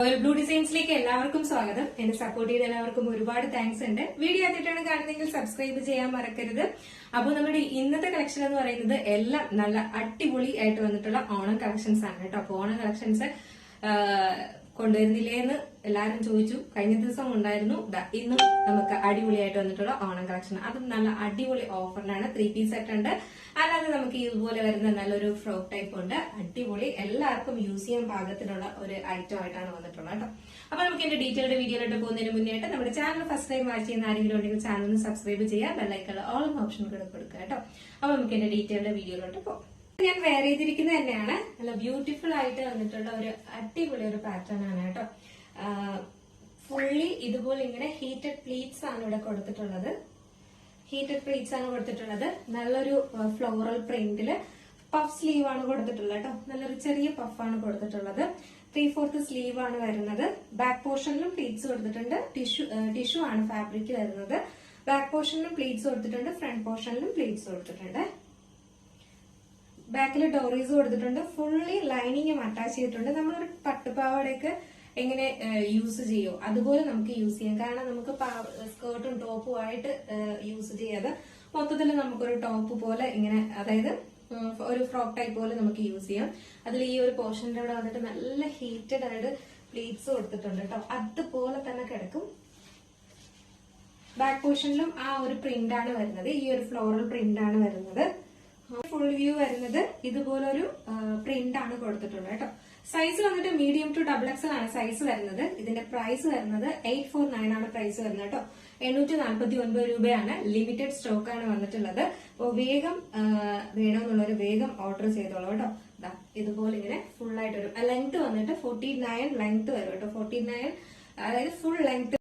ഒരു ബ്ലൂ ഡിസൈൻസിലേക്ക് എല്ലാവർക്കും സ്വാഗതം. എന്നെ സപ്പോർട്ട് ചെയ്ത എല്ലാവർക്കും ഒരുപാട് താങ്ക്സ് ഉണ്ട്. വീഡിയോ ആദ്യമായിട്ടാണ് കാണുന്നതെങ്കിൽ സബ്സ്ക്രൈബ് ചെയ്യാൻ മറക്കരുത്. അപ്പോൾ നമ്മുടെ ഇന്നത്തെ കളക്ഷൻ എന്ന് പറയുന്നത് എല്ലാം നല്ല അടിപൊളി ആയിട്ട് വന്നിട്ടുള്ള ഓണം കളക്ഷൻസ് ആണ് കേട്ടോ. അപ്പോൾ ഓണം കളക്ഷൻസ് കൊണ്ടുവരുന്നില്ലേ എന്ന് എല്ലാവരും ചോദിച്ചു. കഴിഞ്ഞ ദിവസം ഉണ്ടായിരുന്നു. ഇന്നും നമുക്ക് അടിപൊളിയായിട്ട് വന്നിട്ടുള്ള ഓണം കളക്ഷൻ, അതും നല്ല അടിപൊളി ഓഫറിനാണ്. 3 പീസ് സെറ്റ് ഉണ്ട്. അല്ലാതെ നമുക്ക് ഇതുപോലെ വരുന്ന നല്ലൊരു ഫ്രോക്ക് ടൈപ്പ് ഉണ്ട്. അടിപൊളി, എല്ലാവർക്കും യൂസ് ചെയ്യാൻ പാകത്തിനുള്ള ഒരു ഐറ്റം ആയിട്ടാണ് വന്നിട്ടുള്ളത് കേട്ടോ. അപ്പൊ നമുക്ക് എന്റെ ഡീറ്റെയിൽഡ് വീഡിയോയിലോട്ട് പോകുന്നതിന് മുന്നേട്ട് നമ്മുടെ ചാനൽ ഫസ്റ്റ് ടൈം വാച്ച് ചെയ്യുന്ന ആരെങ്കിലും ഉണ്ടെങ്കിൽ ചാനൽ സബ്സ്ക്രൈബ് ചെയ്യുക, ബെല്ലൈക്കൺ ഓൾ ഓപ്ഷൻ കൂടെ കൊടുക്കുക കേട്ടോ. അപ്പൊ നമുക്ക് എന്റെ ഡീറ്റെയിൽഡ് വീഡിയോയിലോട്ട് പോകാം. ഞാൻ വെയർ ചെയ്തിരിക്കുന്നത് തന്നെയാണ്. നല്ല ബ്യൂട്ടിഫുൾ ആയിട്ട് വന്നിട്ടുള്ള ഒരു അടിപൊളി ഒരു പാറ്റേൺ ആണ് കേട്ടോ. ഫുള്ളി ഇതുപോലെ ഇങ്ങനെ ഹീറ്റഡ് പ്ലീറ്റ്സ് ആണ് ഇവിടെ കൊടുത്തിട്ടുള്ളത്. ഹീറ്റഡ് പ്ലീറ്റ്സ് ആണ് കൊടുത്തിട്ടുള്ളത്. നല്ലൊരു ഫ്ലോറൽ പ്രിന്റില് പഫ് സ്ലീവ് ആണ് കൊടുത്തിട്ടുള്ളത് കേട്ടോ. നല്ലൊരു ചെറിയ പഫാണ് കൊടുത്തിട്ടുള്ളത്. 3/4 സ്ലീവ് ആണ് വരുന്നത്. ബാക്ക് പോർഷനിലും പ്ലീറ്റ്സ് കൊടുത്തിട്ടുണ്ട്. ടിഷ്യൂ ആണ് ഫാബ്രിക് വരുന്നത്. ബാക്ക് പോർഷനിലും പ്ലീറ്റ്സ് കൊടുത്തിട്ടുണ്ട്. ഫ്രണ്ട് പോർഷനിലും പ്ലീറ്റ്സ് കൊടുത്തിട്ടുണ്ട്. ബാക്കിൽ ഡോറീസ് കൊടുത്തിട്ടുണ്ട്. ഫുള്ളി ലൈനിങ്ങും അറ്റാച്ച് ചെയ്തിട്ടുണ്ട്. നമ്മളൊരു പട്ടുപാവാടയൊക്കെ എങ്ങനെ യൂസ് ചെയ്യോ അതുപോലെ നമുക്ക് യൂസ് ചെയ്യാം. കാരണം നമുക്ക് സ്കേർട്ടും ടോപ്പും ആയിട്ട് യൂസ് ചെയ്യാതെ മൊത്തത്തിൽ നമുക്കൊരു ടോപ്പ് പോലെ ഇങ്ങനെ, അതായത് ഒരു ഫ്രോക്ക് ടൈപ്പ് പോലെ നമുക്ക് യൂസ് ചെയ്യാം. അതിൽ ഈ ഒരു പോർഷന്റെ അവിടെ വന്നിട്ട് നല്ല ഹീറ്റഡ് ആയിട്ട് പ്ലീറ്റ്സ് കൊടുത്തിട്ടുണ്ട് കേട്ടോ. അതുപോലെ തന്നെ കിടക്കും. ബാക്ക് പോർഷനിലും ആ ഒരു പ്രിന്റ് ആണ് വരുന്നത്. ഈ ഒരു ഫ്ലോറൽ പ്രിന്റ് ആണ് വരുന്നത്. ഫുൾ വ്യൂ വരുന്നത് ഇതുപോലൊരു പ്രിന്റ് ആണ് കൊടുത്തിട്ടുള്ളത് കേട്ടോ. സൈസ് വന്നിട്ട് മീഡിയം ടു XXL ആണ് സൈസ് വരുന്നത്. ഇതിന്റെ പ്രൈസ് വരുന്നത് 849 ആണ് പ്രൈസ് വരുന്നത് കേട്ടോ. 849 രൂപയാണ്. ലിമിറ്റഡ് സ്റ്റോക്ക് ആണ് വന്നിട്ടുള്ളത്. അപ്പോൾ വേഗം വേണമെന്നുള്ളവര് വേഗം ഓർഡർ ചെയ്തോളൂ കേട്ടോ. ഇതുപോലെ ഇങ്ങനെ ഫുൾ ആയിട്ടൊരു ലെങ്ത് വന്നിട്ട് 49 ലെങ്ത് വരും കേട്ടോ. 49 അതായത് ഫുൾ ലെങ്ത്.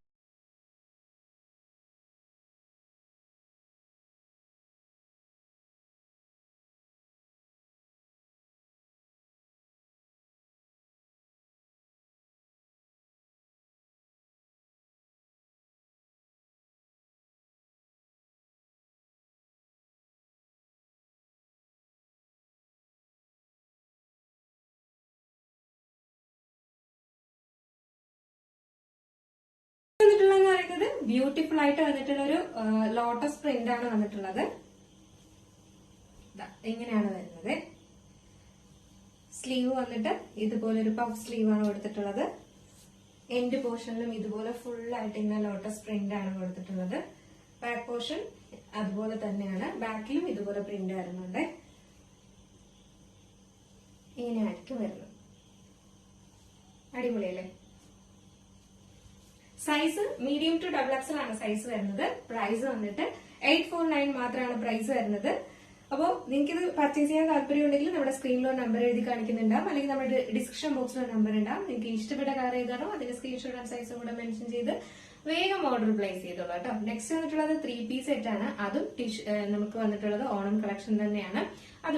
ബ്യൂട്ടിഫുൾ ആയിട്ട് വന്നിട്ടുള്ള ഒരു ലോട്ടസ് പ്രിന്റ് ആണ് വന്നിട്ടുള്ളത്. ഇങ്ങനെയാണ് വരുന്നത്. സ്ലീവ് വന്നിട്ട് ഇതുപോലെ ഒരു പഫ് സ്ലീവ് ആണ് കൊടുത്തിട്ടുള്ളത്. എൻഡ് പോർഷനിലും ഇതുപോലെ ഫുൾ ആയിട്ട് ഇങ്ങനെ ലോട്ടസ് പ്രിന്റ് ആണ് കൊടുത്തിട്ടുള്ളത്. ബാക്ക് പോർഷൻ അതുപോലെ തന്നെയാണ്. ബാക്കിലും ഇതുപോലെ പ്രിന്റ് വരുന്നുണ്ട്. ഇങ്ങനെയായിരിക്കും വരുന്നത്. അടിപൊളിയല്ലേ? സൈസ് മീഡിയം ടു XXL ആണ് സൈസ് വരുന്നത്. പ്രൈസ് വന്നിട്ട് 849 മാത്രമാണ് പ്രൈസ് വരുന്നത്. അപ്പോൾ നിങ്ങൾക്ക് ഇത് പർച്ചേസ് ചെയ്യാൻ താല്പര്യം ഉണ്ടെങ്കിൽ നമ്മുടെ സ്ക്രീനിലോ നമ്പർ എഴുതി കാണിക്കുന്നുണ്ടാവും, അല്ലെങ്കിൽ നമ്മുടെ ഡിസ്ക്രിപ്ഷൻ ബോക്സിലോ നമ്പർ ഉണ്ടാവും. നിങ്ങൾക്ക് ഇഷ്ടപ്പെട്ട കളർ ഏതാണോ അതിന്റെ സ്ക്രീൻഷോട്ട് ആൻഡ് സൈസും കൂടെ മെൻഷൻ ചെയ്ത് വേഗം ഓർഡർ പ്ലേസ് ചെയ്തോളൂ കേട്ടോ. നെക്സ്റ്റ് വന്നിട്ടുള്ളത് 3 പീസ് സെറ്റ് ആണ്. അതും നമുക്ക് വന്നിട്ടുള്ളത് ഓണം കളക്ഷൻ തന്നെയാണ്. അത്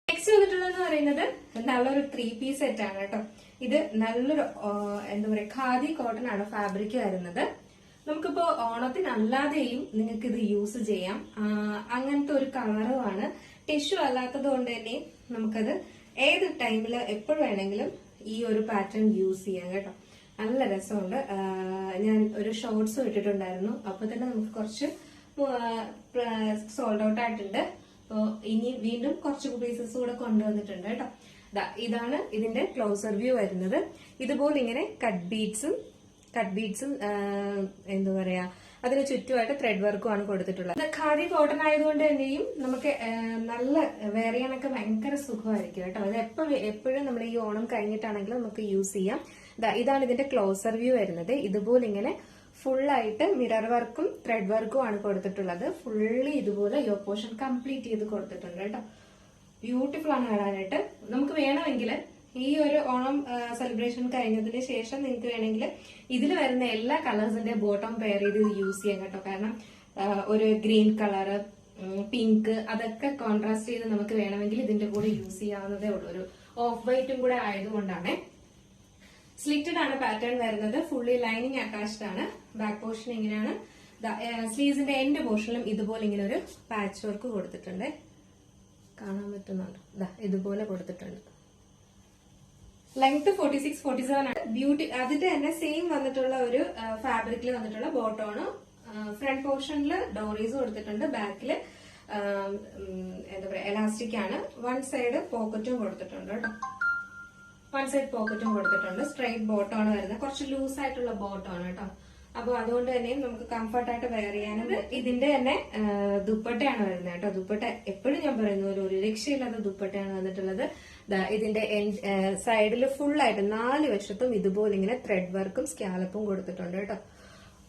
നെക്സ്റ്റ് വന്നിട്ടുള്ളതെന്ന് പറയുന്നത് നല്ലൊരു 3 പീസ് സെറ്റ് ആണ് കേട്ടോ. ഇത് നല്ലൊരു എന്താ പറയാ ഖാദി കോട്ടൺ ആണ് ഫാബ്രിക് വരുന്നത്. നമുക്കിപ്പോ ഓണത്തിനല്ലാതെയും നിങ്ങൾക്ക് ഇത് യൂസ് ചെയ്യാം. അങ്ങനത്തെ ഒരു കളറുമാണ്. ടിഷ്യൂ അല്ലാത്തത് കൊണ്ട് തന്നെ നമുക്കത് ഏത് ടൈമില് എപ്പോഴും വേണമെങ്കിലും ഈ ഒരു പാറ്റേൺ യൂസ് ചെയ്യാം കേട്ടോ. നല്ല രസമുണ്ട്. ഞാൻ ഒരു ഷോർട്സും ഇട്ടിട്ടുണ്ടായിരുന്നു. അപ്പൊ തന്നെ നമുക്ക് കുറച്ച് സോൾഡ് ഔട്ട് ആയിട്ടുണ്ട്. അപ്പോ ഇനി വീണ്ടും കുറച്ച് പീസസ് കൂടെ കൊണ്ടുവന്നിട്ടുണ്ട് കേട്ടോ. ഇതാണ് ഇതിന്റെ ക്ലോസർ വ്യൂ വരുന്നത്. ഇതുപോലെ ഇങ്ങനെ കട്ട് ബീഡ്സും എന്താ പറയാ അതിന് ചുറ്റുമായിട്ട് ത്രെഡ് വർക്കും ആണ് കൊടുത്തിട്ടുള്ളത്. ഖാദി കോട്ടൺ ആയതുകൊണ്ട് തന്നെയും നമുക്ക് നല്ല വെയർ ചെയ്യാനൊക്കെ ഭയങ്കര സുഖമായിരിക്കും കേട്ടോ. അത് എപ്പോഴും നമ്മൾ ഈ ഓണം കഴിഞ്ഞിട്ടാണെങ്കിലും നമുക്ക് യൂസ് ചെയ്യാം. ഇതാണ് ഇതിന്റെ ക്ലോസർ വ്യൂ വരുന്നത്. ഇതുപോലെ ഇങ്ങനെ ഫുൾ ആയിട്ട് മിറർ വർക്കും ത്രെഡ് വർക്കും ആണ് കൊടുത്തിട്ടുള്ളത്. ഫുള്ളി ഇതുപോലെ യോ പോർഷൻ കംപ്ലീറ്റ് ചെയ്ത് കൊടുത്തിട്ടുണ്ട് കേട്ടോ. ബ്യൂട്ടിഫുൾ ആണ് കാണാനായിട്ട്. നമുക്ക് വേണമെങ്കിൽ ഈ ഒരു ഓണം സെലിബ്രേഷൻ കഴിഞ്ഞതിന് ശേഷം നിങ്ങൾക്ക് വേണമെങ്കിൽ ഇതിൽ വരുന്ന എല്ലാ കളേഴ്സിന്റെ ബോട്ടം പെയർ ചെയ്ത് യൂസ് ചെയ്യാം കേട്ടോ. കാരണം ഒരു ഗ്രീൻ കളറ്, പിങ്ക്, അതൊക്കെ കോൺട്രാസ്റ്റ് ചെയ്ത് നമുക്ക് വേണമെങ്കിൽ ഇതിന്റെ കൂടെ യൂസ് ചെയ്യാവുന്നതേ ഉള്ളൂ. ഒരു ഓഫ് വൈറ്റും കൂടെ ആയതുകൊണ്ടാണ്. സ്ലിറ്റഡ് ആണ് പാറ്റേൺ വരുന്നത്. ഫുള്ളി ലൈനിങ് അറ്റാച്ച്ഡ് ആണ്. ബാക്ക് പോർഷൻ ഇങ്ങനെയാണ്. സ്ലീവ്സിന്റെ എൻഡ് പോർഷനിലും ഇതുപോലെ ഇങ്ങനെ ഒരു പാച്ച് വർക്ക് കൊടുത്തിട്ടുണ്ട്. കാണാൻ പറ്റുന്നുണ്ട്. ഇതുപോലെ കൊടുത്തിട്ടുണ്ട്. ലെങ്ത് 46-47 ആണ്. ബ്യൂട്ടി അതിന്റെ തന്നെ സെയിം വന്നിട്ടുള്ള ഒരു ഫാബ്രിക്കിൽ വന്നിട്ടുള്ള ബോട്ടമാണ്. ഫ്രണ്ട് പോർഷനിൽ ഡോറീസ് കൊടുത്തിട്ടുണ്ട്. ബാക്കില് എന്താ പറയാ എലാസ്റ്റിക് ആണ്. വൺ സൈഡ് പോക്കറ്റും കൊടുത്തിട്ടുണ്ട് കേട്ടോ. വൺ സൈഡ് പോക്കറ്റും കൊടുത്തിട്ടുണ്ട്. സ്ട്രൈറ്റ് ബോട്ടം ആണ് വരുന്നത്. കുറച്ച് ലൂസ് ആയിട്ടുള്ള ബോട്ടം ആണ് കേട്ടോ. അപ്പൊ അതുകൊണ്ട് തന്നെ നമുക്ക് കംഫർട്ടായിട്ട് വെയർ ചെയ്യാനത്. ഇതിന്റെ തന്നെ ദുപ്പട്ടയാണ് വരുന്നത് കേട്ടോ. ദുപ്പട്ട എപ്പോഴും ഞാൻ പറയുന്ന പോലെ ഒരു രക്ഷയില്ലാത്ത ദുപ്പട്ടയാണ് വന്നിട്ടുള്ളത്. ഇതിന്റെ സൈഡിൽ ഫുള്ളായിട്ട് 4 വശത്തും ഇതുപോലെ ഇങ്ങനെ ത്രെഡ് വർക്കും സ്കാലപ്പും കൊടുത്തിട്ടുണ്ട് കേട്ടോ.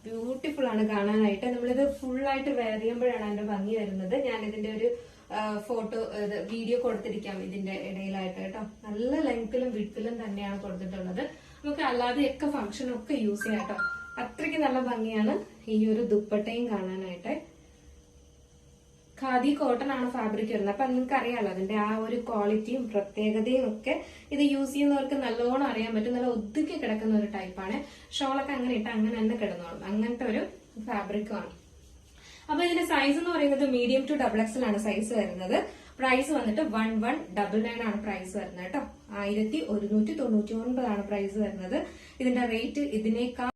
ബ്യൂട്ടിഫുൾ ആണ് കാണാനായിട്ട്. നമ്മളിത് ഫുള്ളായിട്ട് വെയർ ചെയ്യുമ്പോഴാണ് അതിന്റെ ഭംഗി വരുന്നത്. ഞാൻ ഇതിന്റെ ഒരു ഫോട്ടോ വീഡിയോ കൊടുത്തിരിക്കാം ഇതിന്റെ ഇടയിലായിട്ട് കേട്ടോ. നല്ല ലെങ്ത്തിലും വിഡ്ത്തിലും തന്നെയാണ് കൊടുത്തിട്ടുള്ളത്. നമുക്ക് അല്ലാതെയൊക്കെ ഫംഗ്ഷനൊക്കെ യൂസ് ചെയ്യാം കേട്ടോ. അത്രയ്ക്ക് നല്ല ഭംഗിയാണ് ഈ ഒരു ദുപ്പട്ടയും കാണാനായിട്ട്. ഖാദി കോട്ടൺ ആണ് ഫാബ്രിക് വരുന്നത്. അപ്പൊ നിങ്ങൾക്ക് അറിയാലോ അതിന്റെ ആ ഒരു ക്വാളിറ്റിയും പ്രത്യേകതയും ഒക്കെ ഇത് യൂസ് ചെയ്യുന്നവർക്ക് നല്ലോണം അറിയാൻ പറ്റും. നല്ല ഒതുക്കി കിടക്കുന്ന ഒരു ടൈപ്പാണ്. ഷോളൊക്കെ അങ്ങനെ ഇട്ട് അങ്ങനെ തന്നെ കിടന്നോളും. അങ്ങനത്തെ ഒരു ഫാബ്രിക്കുമാണ്. അപ്പൊ ഇതിന്റെ സൈസ് എന്ന് പറയുന്നത് മീഡിയം ടു XXL ആണ് സൈസ് വരുന്നത്. പ്രൈസ് വന്നിട്ട് 1199 ആണ് പ്രൈസ് വരുന്നത് കേട്ടോ. 1199 ആണ് പ്രൈസ് വരുന്നത്. ഇതിന്റെ റേറ്റ് ഇതിനേക്കാൾ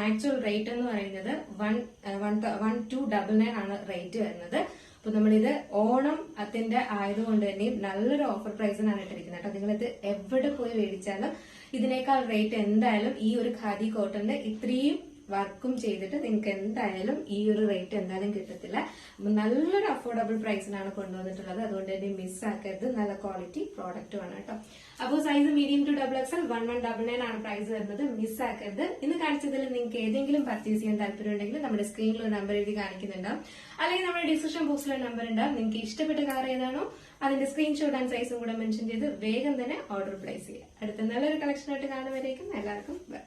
ആക്ച്വൽ റേറ്റ് എന്ന് പറയുന്നത് 1299 ആണ് റേറ്റ് വരുന്നത്. അപ്പൊ നമ്മളിത് ഓണം അതിന്റെ ആയതുകൊണ്ട് തന്നെ നല്ലൊരു ഓഫർ പ്രൈസിനാണ് ഇട്ടിരിക്കുന്നത് കേട്ടോ. നിങ്ങളിത് എവിടെ പോയി മേടിച്ചാലും ഇതിനേക്കാൾ റേറ്റ് എന്തായാലും ഈ ഒരു ഖാദി കോട്ടന്റെ ഇത്രയും വർക്കും ചെയ്തിട്ട് നിങ്ങൾക്ക് എന്തായാലും ഈ ഒരു റേറ്റ് എന്തായാലും കിട്ടത്തില്ല. നല്ലൊരു അഫോർഡബിൾ പ്രൈസിനാണ് കൊണ്ടുവന്നിട്ടുള്ളത്. അതുകൊണ്ട് തന്നെ മിസ്സാക്കരുത്. നല്ല ക്വാളിറ്റി പ്രോഡക്റ്റും ആണ് കേട്ടോ. അപ്പോൾ സൈസ് മീഡിയം ടു XXL 1199 ആണ് പ്രൈസ് വരുന്നത്. മിസ്സാക്കരുത്. ഇന്ന് കാണിച്ചതിൽ നിങ്ങൾക്ക് ഏതെങ്കിലും പർച്ചേസ് ചെയ്യാൻ താല്പര്യം ഉണ്ടെങ്കിൽ നമ്മുടെ സ്ക്രീനിൽ ഒരു നമ്പർ എഴുതി കാണിക്കുന്നുണ്ടാവും. അല്ലെങ്കിൽ നമ്മുടെ ഡിസ്ക്രിപ്ഷൻ ബോക്സിലെ നമ്പർ ഉണ്ടാവും. നിങ്ങൾക്ക് ഇഷ്ടപ്പെട്ട കാർ ഏതാണോ അതിന്റെ സ്ക്രീൻഷോട്ട് ആൻഡ് സൈസും കൂടെ മെൻഷൻ ചെയ്ത് വേഗം തന്നെ ഓർഡർ പ്ലേസ് ചെയ്യുക. അടുത്ത നല്ലൊരു കളക്ഷനായിട്ട് കാണുന്നവരേക്കും എല്ലാവർക്കും ബൈ.